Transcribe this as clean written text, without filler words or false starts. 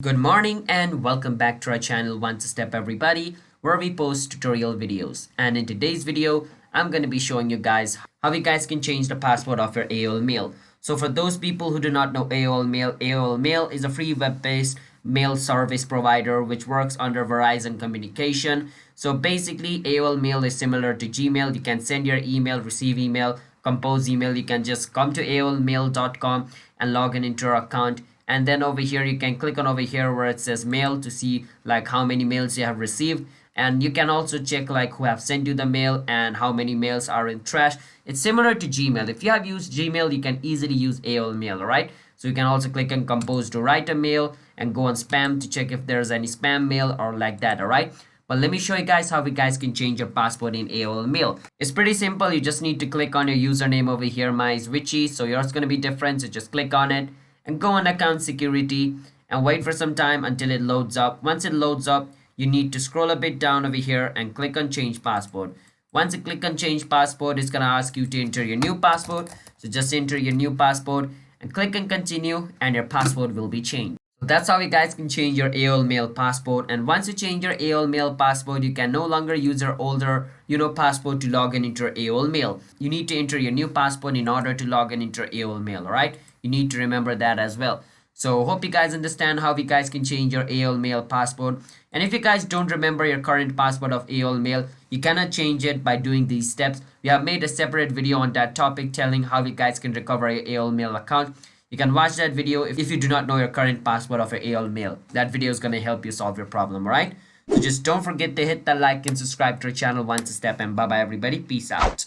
Good morning and welcome back to our channel One Step Everybody, where we post tutorial videos. And in today's video, I'm going to be showing you guys how you guys can change the password of your AOL mail. So for those people who do not know AOL Mail is a free web-based mail service provider which works under Verizon Communication. So basically AOL Mail is similar to Gmail. You can send your email, receive email, compose email. You can just come to aolmail.com and log in into your account, and then over here you can click on over here where it says mail to see like how many mails you have received, and you can also check like who have sent you the mail and how many mails are in trash. It's similar to Gmail. If you have used Gmail, you can easily use AOL Mail, right? So you can also click on compose to write a mail and go on spam to check if there's any spam mail or like that. All right, but let me show you guys how you guys can change your password in AOL Mail. It's pretty simple. You just need to click on your username over here. Mine is Witchy, so yours is going to be different. So just click on it and go on account security and wait for some time until it loads up. Once it loads up, you need to scroll a bit down over here and click on change password. Once you click on change password, it's going to ask you to enter your new password. So just enter your new password and click on continue, and your password will be changed. So that's how you guys can change your AOL Mail password. And once you change your AOL Mail password, you can no longer use your older password to log in into your AOL Mail. You need to enter your new password in order to log in into your AOL Mail. All right, you need to remember that as well. So hope you guys understand how you guys can change your AOL Mail password. And if you guys don't remember your current password of AOL Mail, you cannot change it by doing these steps. We have made a separate video on that topic telling how you guys can recover your AOL Mail account. You can watch that video if you do not know your current password of your AOL Mail. That video is going to help you solve your problem, alright? So just don't forget to hit that like and subscribe to our channel One Step, and bye bye everybody. Peace out.